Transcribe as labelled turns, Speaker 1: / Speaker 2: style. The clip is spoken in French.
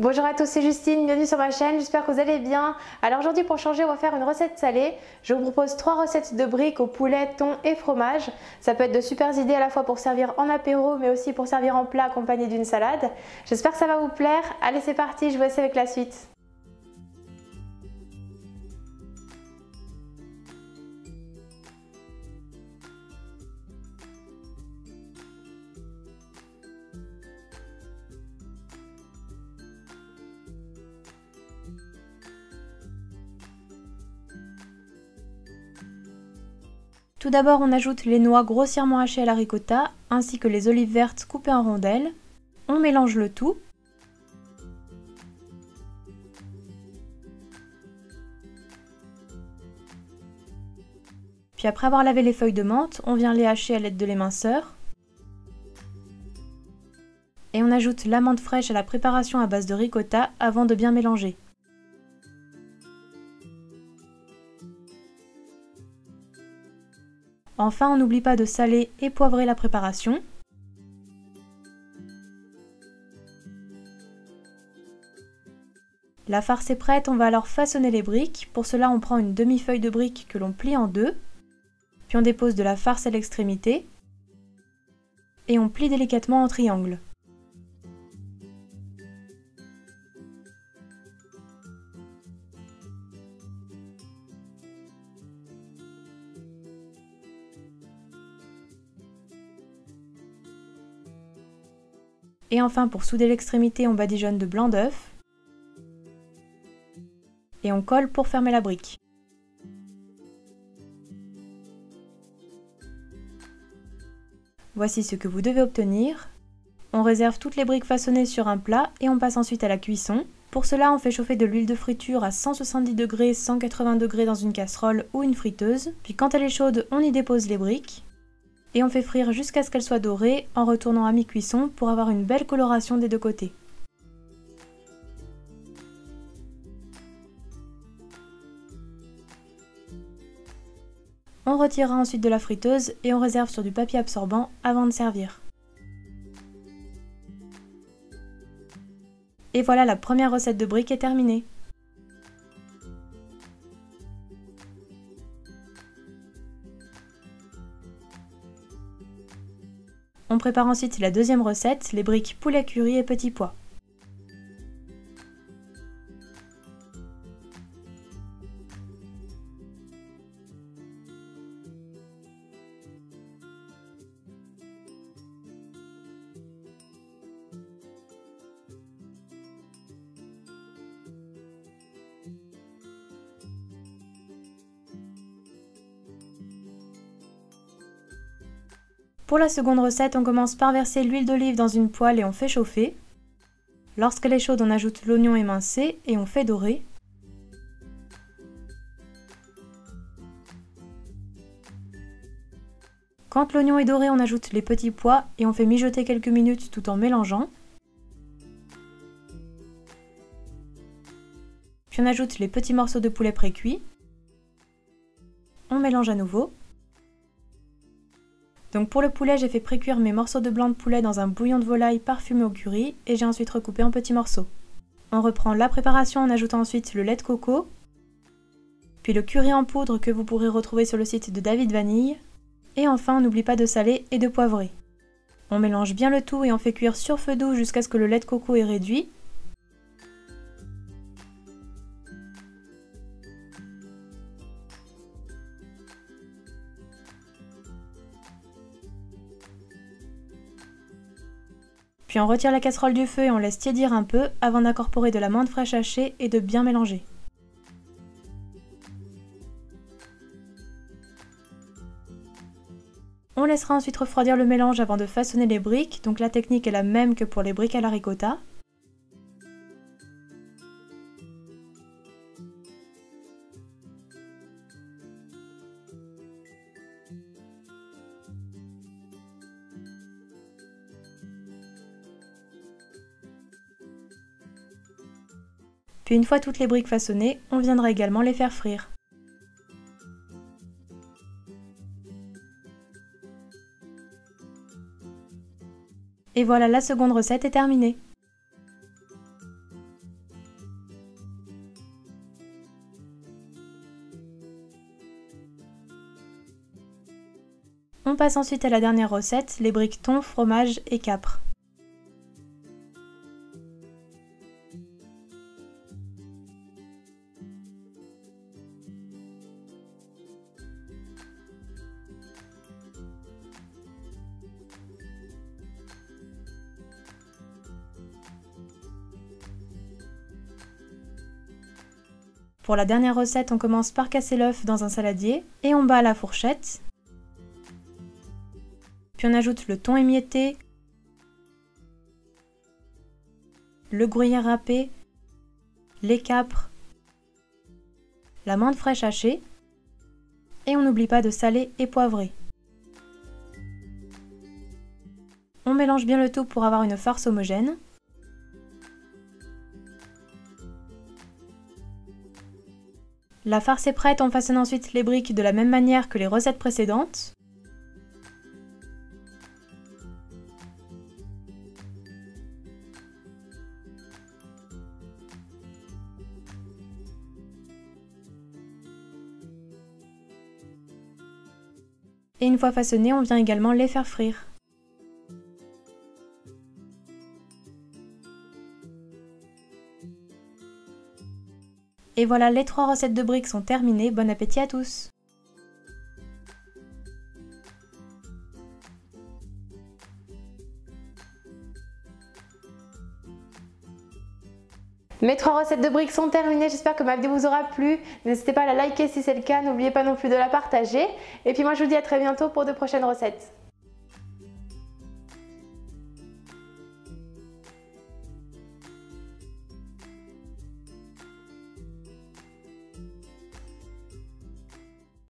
Speaker 1: Bonjour à tous, c'est Justine, bienvenue sur ma chaîne, j'espère que vous allez bien. Alors aujourd'hui pour changer on va faire une recette salée. Je vous propose 3 recettes de briques au poulet, thon et fromage. Ça peut être de super idées à la fois pour servir en apéro mais aussi pour servir en plat accompagné d'une salade. J'espère que ça va vous plaire. Allez c'est parti, je vous laisse avec la suite. Tout d'abord, on ajoute les noix grossièrement hachées à la ricotta, ainsi que les olives vertes coupées en rondelles. On mélange le tout. Puis après avoir lavé les feuilles de menthe, on vient les hacher à l'aide de l'éminceur. Et on ajoute l'amande fraîche à la préparation à base de ricotta avant de bien mélanger. Enfin, on n'oublie pas de saler et poivrer la préparation. La farce est prête, on va alors façonner les briques. Pour cela, on prend une demi-feuille de brique que l'on plie en deux. Puis on dépose de la farce à l'extrémité. Et on plie délicatement en triangle. Et enfin, pour souder l'extrémité, on badigeonne de blanc d'œuf. Et on colle pour fermer la brique. Voici ce que vous devez obtenir. On réserve toutes les briques façonnées sur un plat et on passe ensuite à la cuisson. Pour cela, on fait chauffer de l'huile de friture à 170 degrés, 180 degrés dans une casserole ou une friteuse. Puis quand elle est chaude, on y dépose les briques. Et on fait frire jusqu'à ce qu'elles soient dorées en retournant à mi-cuisson pour avoir une belle coloration des deux côtés. On retirera ensuite de la friteuse et on réserve sur du papier absorbant avant de servir. Et voilà, la première recette de briques est terminée. On prépare ensuite la deuxième recette, les briques poulet curry et petits pois. Pour la seconde recette, on commence par verser l'huile d'olive dans une poêle et on fait chauffer. Lorsqu'elle est chaude, on ajoute l'oignon émincé et on fait dorer. Quand l'oignon est doré, on ajoute les petits pois et on fait mijoter quelques minutes tout en mélangeant. Puis on ajoute les petits morceaux de poulet pré-cuits. On mélange à nouveau. Donc pour le poulet, j'ai fait pré-cuire mes morceaux de blanc de poulet dans un bouillon de volaille parfumé au curry et j'ai ensuite recoupé en petits morceaux. On reprend la préparation en ajoutant ensuite le lait de coco, puis le curry en poudre que vous pourrez retrouver sur le site de David Vanille, et enfin on n'oublie pas de saler et de poivrer. On mélange bien le tout et on fait cuire sur feu doux jusqu'à ce que le lait de coco est réduit. Puis on retire la casserole du feu et on laisse tiédir un peu avant d'incorporer de la menthe fraîche hachée et de bien mélanger. On laissera ensuite refroidir le mélange avant de façonner les briques, donc la technique est la même que pour les briques à la ricotta. Puis une fois toutes les briques façonnées, on viendra également les faire frire. Et voilà, la seconde recette est terminée. On passe ensuite à la dernière recette, les briques thon, fromage et capre. Pour la dernière recette, on commence par casser l'œuf dans un saladier et on bat à la fourchette. Puis on ajoute le thon émietté, le gruyère râpé, les capres, la menthe fraîche hachée et on n'oublie pas de saler et poivrer. On mélange bien le tout pour avoir une farce homogène. La farce est prête, on façonne ensuite les briques de la même manière que les recettes précédentes. Et une fois façonnées, on vient également les faire frire. Et voilà, les 3 recettes de briques sont terminées, bon appétit à tous! Mes 3 recettes de briques sont terminées, j'espère que ma vidéo vous aura plu. N'hésitez pas à la liker si c'est le cas, n'oubliez pas non plus de la partager. Et puis moi je vous dis à très bientôt pour de prochaines recettes.